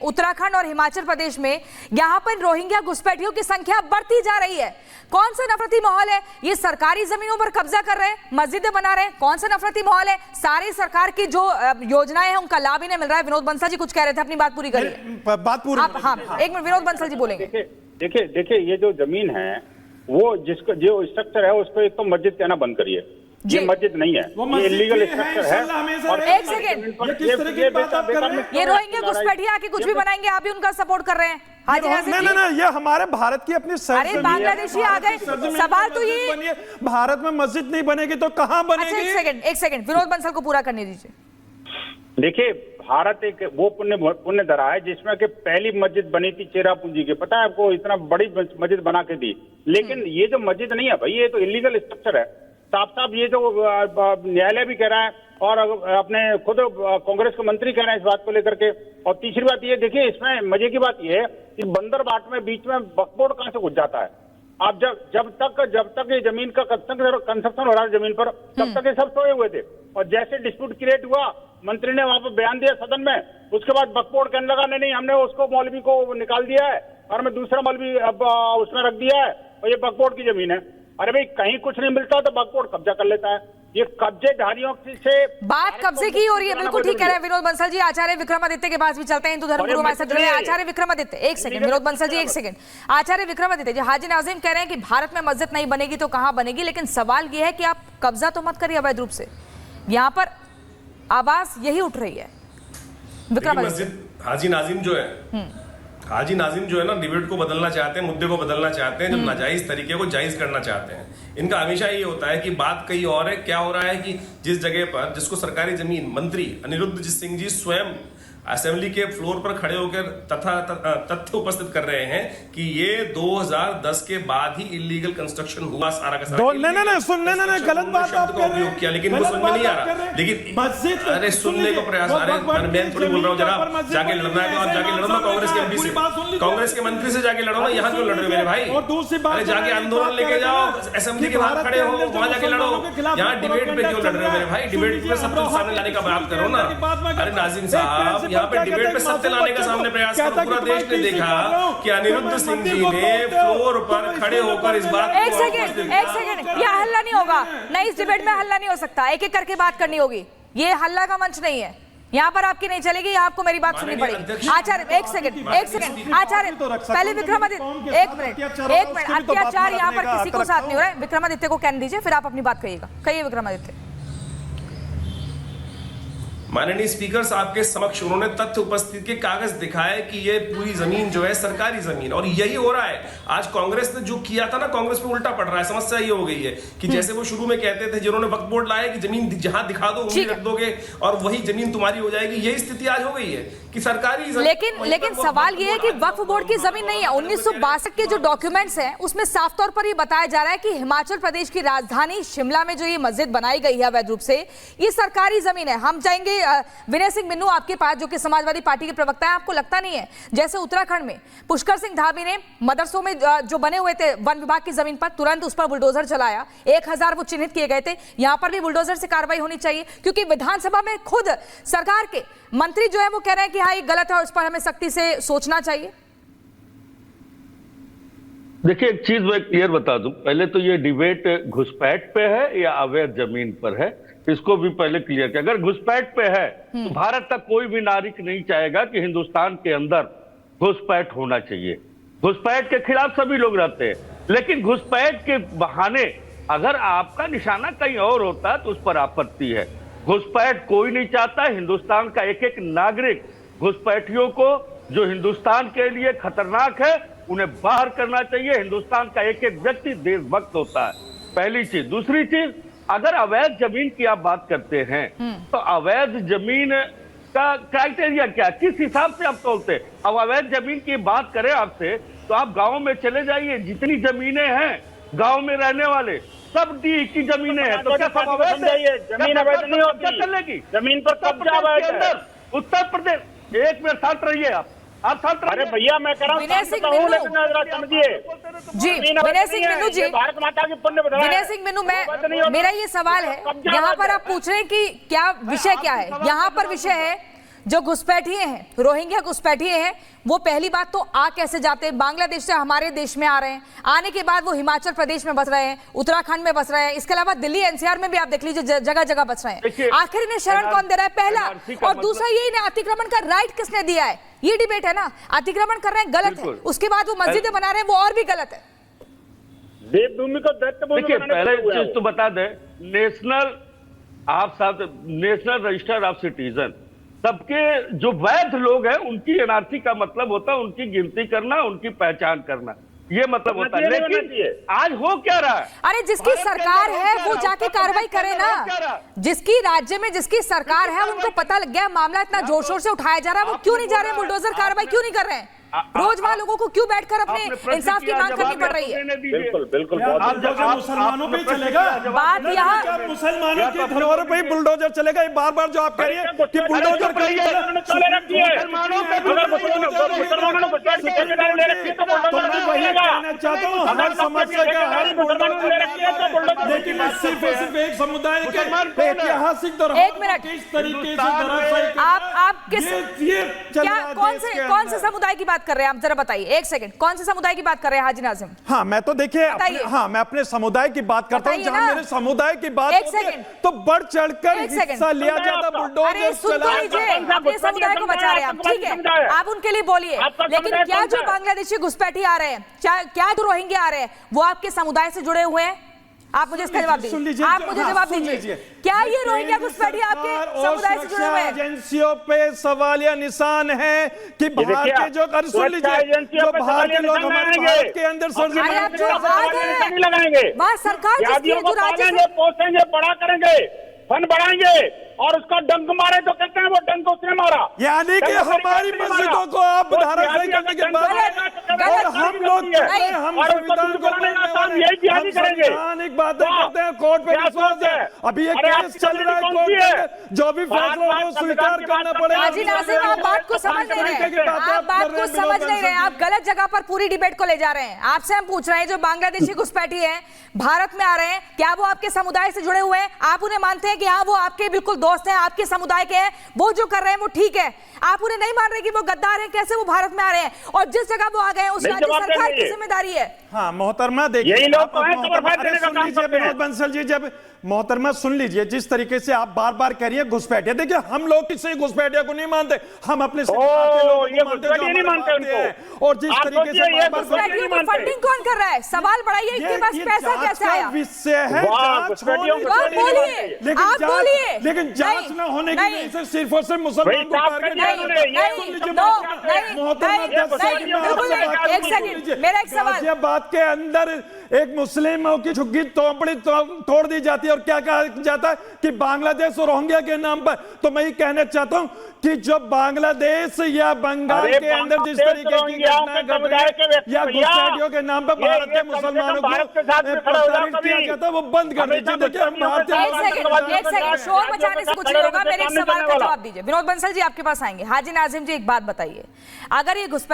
उत्तराखंड और हिमाचल प्रदेश में यहाँ पर रोहिंग्या घुसपैठियों की संख्या बढ़ती जा रही है। कौन सा नफरती माहौल है? ये सरकारी जमीनों पर कब्जा कर रहे हैं, मस्जिदें बना रहे हैं, कौन सा नफरती माहौल है? सारी सरकार की जो योजनाएं हैं उनका लाभ इन्हें मिल रहा है। विनोद बंसल जी कुछ कह रहे थे, अपनी बात पूरी करिए। बात पूरी आप, हाँ, एक मिनट विनोद बंसल जी बोलेंगे। देखिए ये जो जमीन है वो जिसका जो स्ट्रक्चर है उसको एक तो मस्जिद कहना बंद करिए। ये मस्जिद नहीं है, ये इलीगल स्ट्रक्चर है। और एक सेकंड, ये रोहिंग्या घुसपैठिया आके कुछ भी बनाएंगे, आप भी उनका सपोर्ट कर रहे हैं? नहीं, ये हमारे भारत की अपनी अरे बांग्लादेशी आ गए। सवाल तो ये, भारत में मस्जिद नहीं बनेगी तो कहां बनेगी? अच्छा, एक सेकंड विनोद बंसल को पूरा करने दीजिए। देखिए भारत एक वो पुण्य धरा है जिसमें कि पहली मस्जिद बनी थी चेरापूंजी के, पता है आपको? इतना बड़ी मस्जिद बना के दी। लेकिन ये जो मस्जिद नहीं है भाई, ये तो इलीगल स्ट्रक्चर है। साफ ये जो न्यायालय भी कह रहा है और अपने खुद कांग्रेस के मंत्री कह रहे हैं इस बात को लेकर के। और तीसरी बात ये, देखिए इसमें मजे की बात ये है कि बंदरबाट में बीच में वक्फ बोर्ड कहां से घुस जाता है? आप जब तक ये जमीन का कंस्ट्रक्शन हो रहा है जमीन पर, तब तक ये सब सोए हुए थे। और जैसे डिस्प्यूट क्रिएट हुआ, मंत्री ने वहां पर बयान दिया सदन में, उसके बाद वक्फ बोर्ड कहने लगा नहीं हमने उसको मौलवी को निकाल दिया है और हमें दूसरा मौलवी अब उसमें रख दिया है और ये वक्फ बोर्ड की जमीन है। अरे भाई कहीं कुछ नहीं मिलता तो वक्फ बोर्ड कब्जा कर लेता है। ये कब्जेधारियों से बात कब्जे की हो रही है। बिल्कुल ठीक कह रहे हैं विनोद बंसल जी। आचार्य विक्रमादित्य के पास भी चलते हैं, हिंदू धर्म गुरु हमारे साथ जुड़े हैं। आचार्य विक्रमादित्य, एक सेकंड विनोद बंसल जी, एक सेकंड। आचार्य विक्रमादित्य जी, हाजी नाजिम कह रहे हैं कि भारत में मस्जिद नहीं बनेगी तो कहां बनेगी, लेकिन सवाल यह है कि आप कब्जा तो मत करिए अवैध रूप से। यहाँ पर आवाज यही उठ रही है। विक्रमादित्य, हाजी नाजिम जो है ना, डिबेट को बदलना चाहते हैं, मुद्दे को बदलना चाहते हैं, जो नाजायज तरीके को जायज करना चाहते हैं। इनका हमेशा ये होता है कि बात कहीं और है। क्या हो रहा है कि जिस जगह पर जिसको सरकारी जमीन मंत्री अनिरुद्ध सिंह जी स्वयं असेंबली के फ्लोर पर खड़े होकर तथ्य उपस्थित कर रहे हैं कि ये 2010 के बाद ही इलीगल कंस्ट्रक्शन हुआ सारा का सारा। नहीं, गलत बात आप कर रहे हैं। किया, लेकिन वो समझ में नहीं आ रहा। लेकिन अरे सुनने को प्रयास आ रहे हैं। मैं थोड़ी बोल रहा हूँ, जरा जाके लड़ना है तो आप जाके लड़ो ना कांग्रेस के एमपी से, कांग्रेस के मंत्री से जाके लड़ो ना। यहाँ क्यों लड़ रहे हो मेरे भाई? अरे जाके आंदोलन लेके जाओ, असेंबली के बाहर खड़े हो, वहां जाके लड़ो। यहाँ डिबेट पे क्यों लड़ रहे हो मेरे भाई? डिबेट में सब कुछ सामने लाने का बात करो ना। अरे नाजिम साहब, यहाँ पे डिबेट पे सत्य लाने का सामने प्रयास करो। पूरा देश ने देखा कि अनिरुद्ध सिंह जी ने फ्लोर पर खड़े होकर इस बात एक सेकंड, यह हल्ला नहीं होगा। नहीं, इस डिबेट में हल्ला नहीं हो सकता। एक एक करके बात करनी होगी। ये हल्ला का मंच नहीं है। यहाँ पर आपकी नहीं चलेगी, आपको मेरी बात सुननी पड़ेगी। आचार्य एक सेकंड आचार्य, पहले विक्रमादित्य, एक मिनट। अत्याचार यहाँ पर किसी को साथ नहीं हो रहा है। विक्रमादित्य को कहने दीजिए, फिर आप अपनी बात कहिएगा। कहिए विक्रमादित्य। माननीय स्पीकर साहब के समक्ष उन्होंने तथ्य उपस्थित के कागज दिखाए कि ये पूरी जमीन जो है सरकारी जमीन, और यही हो रहा है। आज कांग्रेस ने जो किया था ना, कांग्रेस पे उल्टा पड़ रहा है। समस्या ये हो गई है कि जैसे वो शुरू में कहते थे, जिन्होंने वक्फ बोर्ड लाया कि जमीन जहां दिखा दो वहीं रख दोगे और वही जमीन तुम्हारी हो जाएगी। यही स्थिति आज हो गई है कि सरकारी लेकिन सवाल ये है कि वक्फ बोर्ड की जमीन नहीं है। 1962 के जो डॉक्यूमेंट्स हैं उसमें साफ तौर पर ये बताया जा रहा है कि हिमाचल प्रदेश की राजधानी शिमला में जो ये मस्जिद बनाई गई है अवैध रूप से, ये सरकारी जमीन है। हम जाएंगे विनय सिंह मिन्नू आपके पास, जो कि समाजवादी पार्टी के प्रवक्ता है। आपको लगता नहीं है जैसे उत्तराखंड में पुष्कर सिंह धामी ने मदरसों में जो बने हुए थे वन विभाग की जमीन पर, तुरंत उस पर बुलडोजर चलाया, 1000 वो चिन्हित किए गए थे। यहां पर भी बुलडोजर से कार्रवाई होनी चाहिए, क्योंकि विधानसभा में खुद सरकार के मंत्री जो है वो कह रहे हैं कि हाँ ये गलत है और इस पर हमें सख्ती से सोचना चाहिए। देखिए एक चीज मैं क्लियर बता दूं, पहले तो ये डिबेट घुसपैठ पे है या अवैध जमीन पर है, इसको भी पहले क्लियर किया। अगर घुसपैठ पे है तो भारत तक कोई भी नागरिक नहीं चाहेगा कि हिंदुस्तान के अंदर घुसपैठ होना चाहिए। घुसपैठ के खिलाफ सभी लोग रहते हैं, लेकिन घुसपैठ के बहाने अगर आपका निशाना कहीं और होता है तो उस पर आपत्ति है। घुसपैठ कोई नहीं चाहता। हिंदुस्तान का एक एक नागरिक घुसपैठियों को, जो हिंदुस्तान के लिए खतरनाक है, उन्हें बाहर करना चाहिए। हिंदुस्तान का एक एक व्यक्ति देशभक्त होता है, पहली चीज। दूसरी चीज, अगर अवैध जमीन की आप बात करते हैं तो अवैध जमीन का क्राइटेरिया क्या, किस हिसाब से आप तोलते? अब अवैध जमीन की बात करें आपसे तो आप गांव में चले जाइए, जितनी जमीनें हैं गांव में रहने वाले सब डी की जमीनें हैं, तो क्या सब अवैध है? जमीन अवैध नहीं होती, चलेगी जमीन पर कब्जा अवैध है। उत्तर प्रदेश, एक मिनट शांत रहिए आप शांत रहिए। अरे भैया मैं कह रहा हूँ विनय सिंह मिन्नू जी, विनय सिंह मिन्नू जी, भारत माता की पुण्य बता। विनय सिंह मिन्नू, मेरा ये सवाल है, यहाँ पर आप पूछ रहे हैं कि क्या विषय क्या है? यहाँ पर विषय है जो घुसपैठिए हैं, रोहिंग्या घुसपैठिए हैं, वो पहली बात तो आ कैसे जाते हैं? बांग्लादेश से हमारे देश में आ रहे हैं, आने के बाद वो हिमाचल प्रदेश में बस रहे हैं, उत्तराखंड में बस रहे हैं, इसके अलावा दिल्ली एनसीआर में भी आप देख लीजिए जगह जगह बस रहे हैं। आखिर इन्हें शरण कौन दे रहा है? पहला। और दूसरा ये इन्हें अतिक्रमण का राइट किसने दिया है? ये डिबेट है ना। अतिक्रमण कर रहे हैं, गलत है, उसके बाद वो मस्जिदें बना रहे हैं, वो और भी गलत है। देवभूमि को दैत्य भूमि देखिए, बनाने पहले को हुआ है चीज तो बता दें, नेशनल रजिस्टर ऑफ सिटीजन, सबके जो वैध लोग हैं उनकी एनआरसी का मतलब होता है उनकी गिनती करना, उनकी पहचान करना, ये मतलब होता है। लेकिन आज हो क्या रहा है? अरे जिसकी सरकार है वो जाके कार्रवाई करे ना। जिसकी राज्य में जिसकी सरकार है उनको पता लग गया मामला इतना जोर शोर से उठाया जा रहा है, वो क्यों नहीं जा रहे? बुलडोजर कार्रवाई क्यों नहीं कर रहे हैं? रोज वहां लोगों को क्यों बैठकर अपने इंसाफ की मांग करनी पड़ रही है? बिल्कुल बिल्कुल। मुसलमानों पे चलेगा बात यहाँ मुसलमानों की धरोहर पे ही बुलडोजर चलेगा। ये बार बार जो आप कह रही है कि बुलडोजर चाहता हूँ हर समस्या का हल, लेकिन सिर्फ एक समुदाय के ऐतिहासिक एक मिनट, किस तरीके से आप किस क्या कौन से समुदाय की बात कर रहे हैं? आप जरा बताइए, एक सेकंड, कौन से समुदाय की बात कर रहे हैं हाजी नाजिम? हाँ, मैं तो देखिए हाँ, मैं अपने समुदाय की बात करता हूँ। जहाँ मेरे समुदाय की बात होती है तो बढ़ चढ़कर हिस्सा लिया जाता, बुलडोजर सुन तो लीजिए, अपने समुदाय को बचा रहे हैं आप, ठीक है, आप उनके लिए बोलिए। लेकिन क्या जो बांग्लादेशी घुसपैठी आ रहे हैं, क्या जो रोहिंग्या आ रहे हैं, वो आपके समुदाय से जुड़े हुए हैं? आप मुझे इसका जवाब दीजिए। आप मुझे जवाब दीजिए, क्या ये रोहिंग्या घुसपैठी आपके समुदाय से जुड़े हुए हैं? एजेंसियों पे सवालिया निशान है कि बाहर के जो सुन लीजिए, जो बाहर के लोग हमारे भारत के अंदर लगाएंगे, वहाँ सरकार पोसेंगे, बड़ा करेंगे, फंड बढ़ाएंगे और उसका डंक मारे तो कहते हैं वो डंक उसने मारा। यानी कि हमारी मस्जिदों को आप धाराशाही करने के बाद और हम लोग हम संविधान को संवैधानिक बातें करते हैं, कोर्ट पे विश्वास है। अभी एक केस चल रहा है कोर्ट में, जो भी फैसला हो स्वीकार करना पड़ेगा। हाजी नाज़िम, आप बात को समझ नहीं रहे, आप बात को समझ नहीं रहे, आप गलत जगह पर पूरी डिबेट को ले जा रहे हैं। आपसे हम पूछ रहे हैं, जो बांग्लादेशी घुसपैठी है भारत में आ रहे हैं, क्या वो आपके समुदाय से जुड़े हुए हैं? आप उन्हें मानते हैं कि हाँ वो आपके बिल्कुल दोस्त हैं, आपके समुदाय के हैं, वो जो कर रहे हैं वो ठीक है? आप उन्हें नहीं मान रहे कि वो गद्दार हैं? कैसे वो भारत में आ रहे हैं और जिस जगह वो आ गए हैं उस राज्य सरकार की जिम्मेदारी है? हाँ मोहतरमा, देखिए विनोद बंसल जी, जब मोहतरमा सुन लीजिए, जिस तरीके से आप बार बार कह रही है घुसपैठिया, देखिए हम लोग किसी घुसपैठिया को नहीं मानते, हम अपने नहीं मानते और जिस तरीके से फंडिंग कौन कर रहा है? सवाल बढ़ाइए, इनके पास पैसा कैसे आया? विषय है, लेकिन जांच न होने की वजह से सिर्फ और सिर्फ मुसलमान को बात के अंदर एक मुस्लिमों की झुग्गी तोड़ दी जाती है और क्या कहा जाता है कि बांग्लादेश और रोहिंग्या के नाम पर। तो मैं ये कहना चाहता हूं कि जो बांग्लादेश या बंगाल के अंदर जिस तरीके की घटना घट रही या घुसपैठियों के नाम पर भारत के मुसलमानों को प्रताड़ित किया जाता है, वो बंद कर दीजिए। देखिए हम भारतीय शोर मचाने से कुछ नहीं होगा। मेरे एक सवाल का जवाब दीजिए। विनोद बंसल जी आपके पास आएंगे। हाजी नाजिम जी एक बात बताइए, अगर ये घुसपैठ